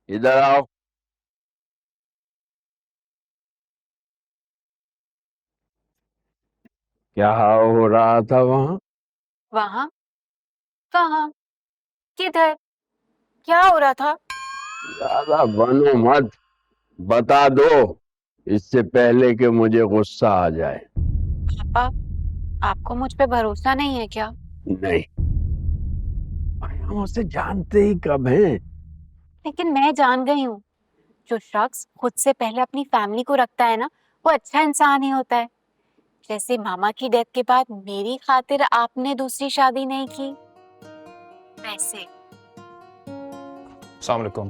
इधर आओ। क्या हो रहा था वहां? वहां? कहाँ? किधर? क्या हो रहा था? ज्यादा बनो मत, बता दो इससे पहले कि मुझे गुस्सा आ जाए। पापा, आपको मुझ पे भरोसा नहीं है क्या? नहीं, हम उसे जानते ही कब हैं। लेकिन मैं जान गई हूँ, जो शख्स खुद से पहले अपनी फैमिली को रखता है ना, वो अच्छा इंसान ही होता है। जैसे मामा की डेथ के बाद मेरी खातिर आपने दूसरी शादी नहीं की, वैसे। अस्सलाम वालेकुम।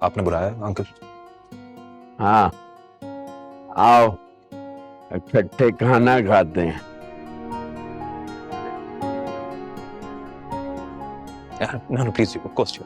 आपने बुलाया अंकल? हाँ, आओ इकट्ठे खाना खाते हैं। No, no, please, of course,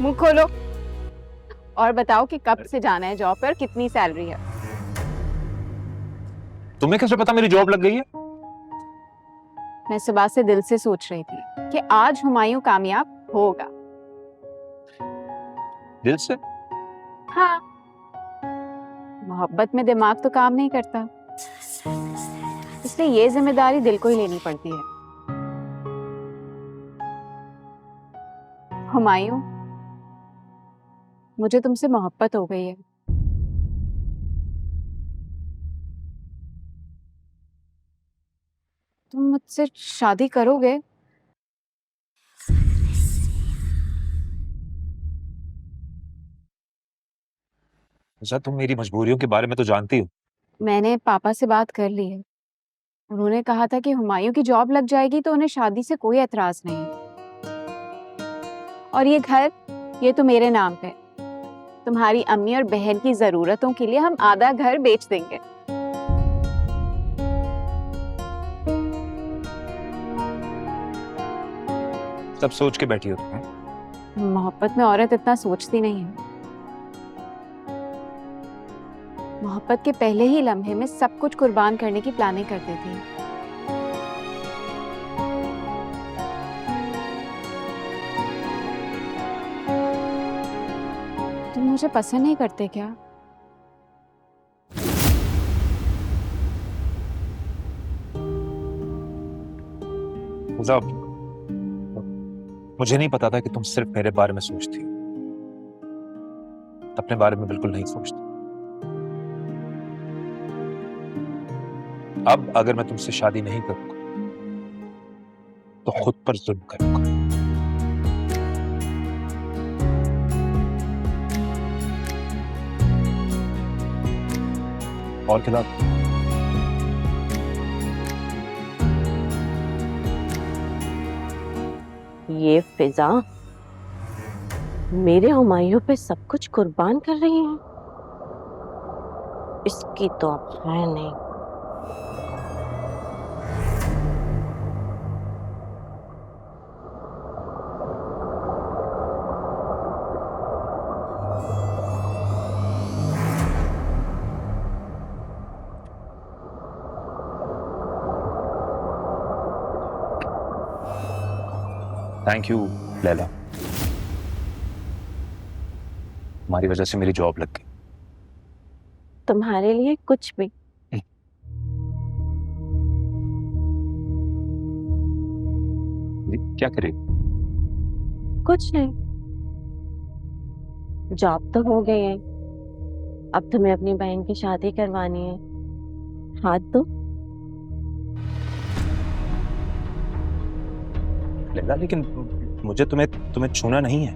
मुंह खोलो और बताओ कि कब से जाना है जॉब पर, कितनी सैलरी है? तुम्हें कैसे पता मेरी जॉब लग गई है? मैं सुबह से दिल से सोच रही थी कि आज हुमायूं कामयाब होगा। दिल से? हाँ, मोहब्बत में दिमाग तो काम नहीं करता, इसलिए ये जिम्मेदारी दिल को ही लेनी पड़ती है। हुमायूं, मुझे तुमसे मोहब्बत हो गई है। तुम मुझसे शादी करोगे? अच्छा, तुम मेरी मजबूरियों के बारे में तो जानती हो। मैंने पापा से बात कर ली है। उन्होंने कहा था कि हुमायूं की जॉब लग जाएगी तो उन्हें शादी से कोई एतराज नहीं है। और ये घर, ये तो मेरे नाम पे। तुम्हारी अम्मी और बहन की जरूरतों के लिए हम आधा घर बेच देंगे। सब सोच के बैठी हो तुम। मोहब्बत में औरत इतना सोचती नहीं है। मोहब्बत के पहले ही लम्हे में सब कुछ कुर्बान करने की प्लानिंग कर देती है। तुम मुझे पसंद नहीं करते क्या? मतलब मुझे नहीं पता था कि तुम सिर्फ मेरे बारे में सोचती हो, अपने बारे में बिल्कुल नहीं सोचती। अब अगर मैं तुमसे शादी नहीं करूंगा तो खुद पर जुल्म करूंगा। और खिला। ये फिजा मेरे हुमायूं पे सब कुछ कुर्बान कर रही है। इसकी तो अब है नहीं। थैंक यू लैला, तुम्हारी वजह से मेरी जॉब लग गई। तुम्हारे लिए कुछ भी। ये क्या करे? कुछ नहीं, जॉब तो हो गई है, अब तुम्हें अपनी बहन की शादी करवानी है। हाथ दो। लैला लेकिन मुझे तुम्हें तुम्हें छूना नहीं है।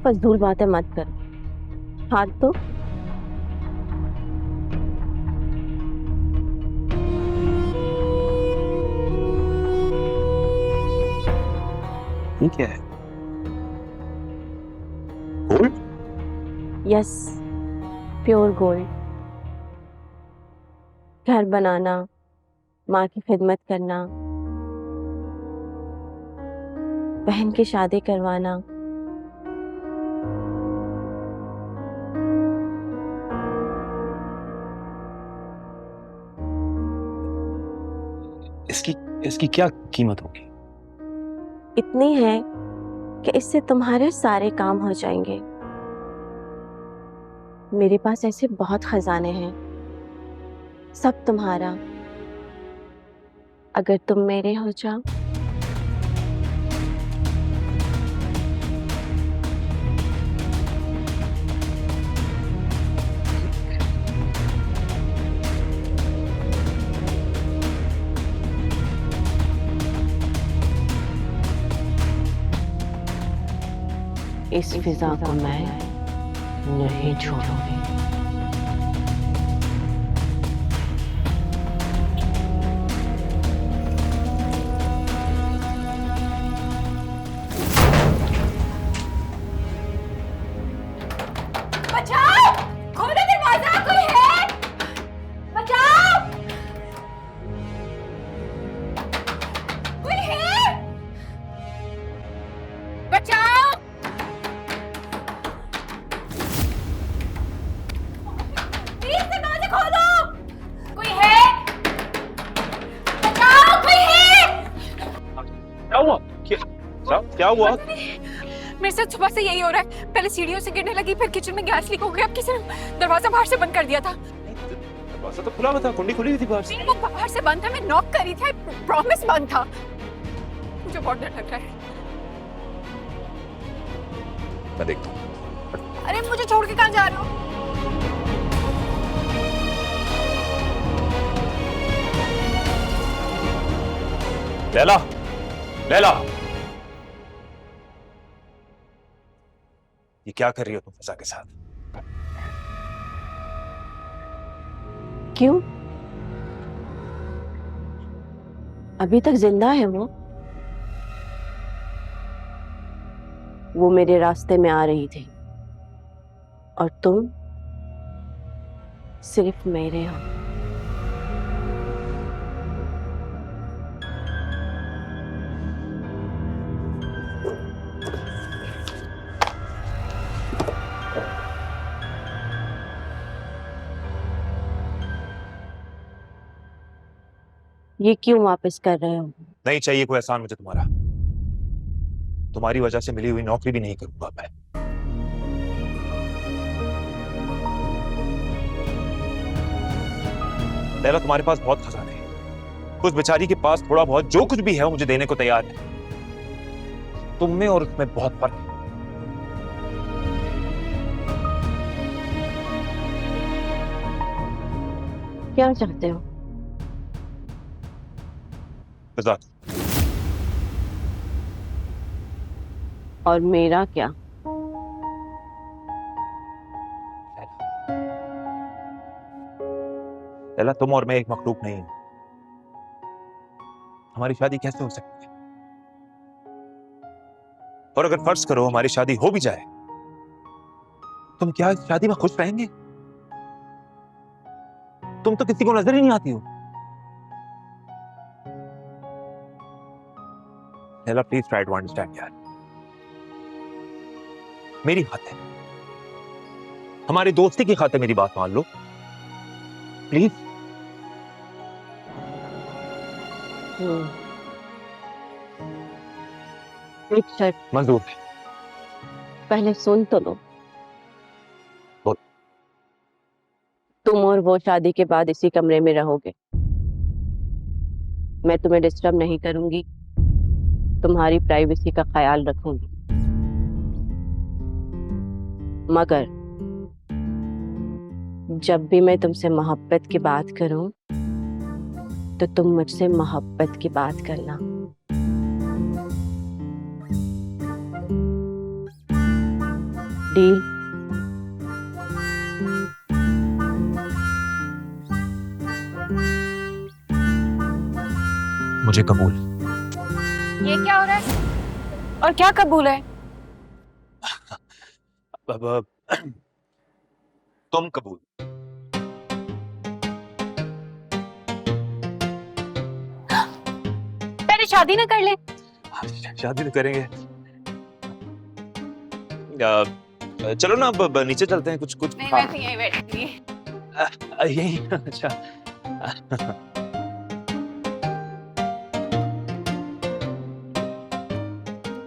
फजूल बातें मत करो, हाथ दो। ये क्या है? गोल्ड? Yes, pure gold. घर बनाना, माँ की खिदमत करना, बहन की शादी करवाना, इसकी इसकी क्या कीमत होगी? इतनी है कि इससे तुम्हारे सारे काम हो जाएंगे। मेरे पास ऐसे बहुत खजाने हैं, सब तुम्हारा, अगर तुम मेरे हो जाओ। इस फिजा को मैं नहीं छोड़ूंगी। बचाओ! खोलो दरवाजा, कोई है? बचाओ! कोई है? बचाओ! प्लीज दरवाजा खोलो! कोई है? बचाओ! कोई है? क्या हुआ? क्या हुआ? मेरे साथ सुबह से यही हो रहा है। पहले सीढ़ियों से गिरने लगी, फिर किचन में गैस लीक हो गया। अब किसी ने दरवाजा बाहर से बंद कर दिया था। दरवाजा तो खुला हुआ था, कुंडी खुली हुई थी बाहर से। नहीं, वो बाहर से बंद था, मैं नॉक करी थी, प्रॉमिस बंद था। मुझे बहुत डर लग रहा है। मैं देखता हूँ। अरे मुझे छोड़ के कहाँ जा रहे हो? लैला, लैला, ये क्या कर रही हो तुम फिजा के साथ? क्यों? अभी तक जिंदा है वो मेरे रास्ते में आ रही थी और तुम सिर्फ मेरे हो। ये क्यों वापस कर रहे हो? नहीं चाहिए कोई एहसान मुझे तुम्हारा। तुम्हारी वजह से मिली हुई नौकरी भी नहीं करूंगा मैं। लैला, तुम्हारे पास बहुत खजाने हैं। उस बेचारी के पास थोड़ा बहुत जो कुछ भी है वो मुझे देने को तैयार है। तुम में और उसमें बहुत फर्क है। क्या चाहते हो? फिजा, और मेरा क्या? लैला, तुम और मैं एक मखलूक नहीं है। हमारी शादी कैसे हो सकती है? और अगर फर्ज करो हमारी शादी हो भी जाए, तुम क्या इस शादी में खुश रहेंगे? तुम तो किसी को नजर ही नहीं आती हो। Laila, please try to understand यार। मेरी खातिर, हमारी दोस्ती की खातिर मेरी बात मान लो प्लीज। एक शर्त, मंजूर है। पहले सुन तो लो। बोल। तुम और वो शादी के बाद इसी कमरे में रहोगे। मैं तुम्हें डिस्टर्ब नहीं करूंगी, तुम्हारी प्राइवेसी का ख्याल रखूंगी। मगर जब भी मैं तुमसे मोहब्बत की बात करूं तो तुम मुझसे मोहब्बत की बात करना। डील? मुझे कबूल। ये क्या हो रहा है? और क्या कबूल है? अब तुम कबूल। पहले शादी ना कर ले। शादी तो करेंगे। चलो ना, अब नीचे चलते हैं। कुछ कुछ नहीं, मैं तो यहीं बैठूंगी। यही। अच्छा।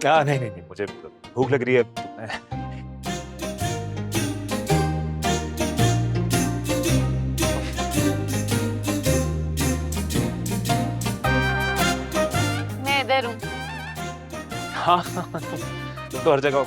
नहीं नहीं नहीं, मुझे भूख लग रही है। मैं इधर हूँ। हाँ, तुम तो हर जगह हो।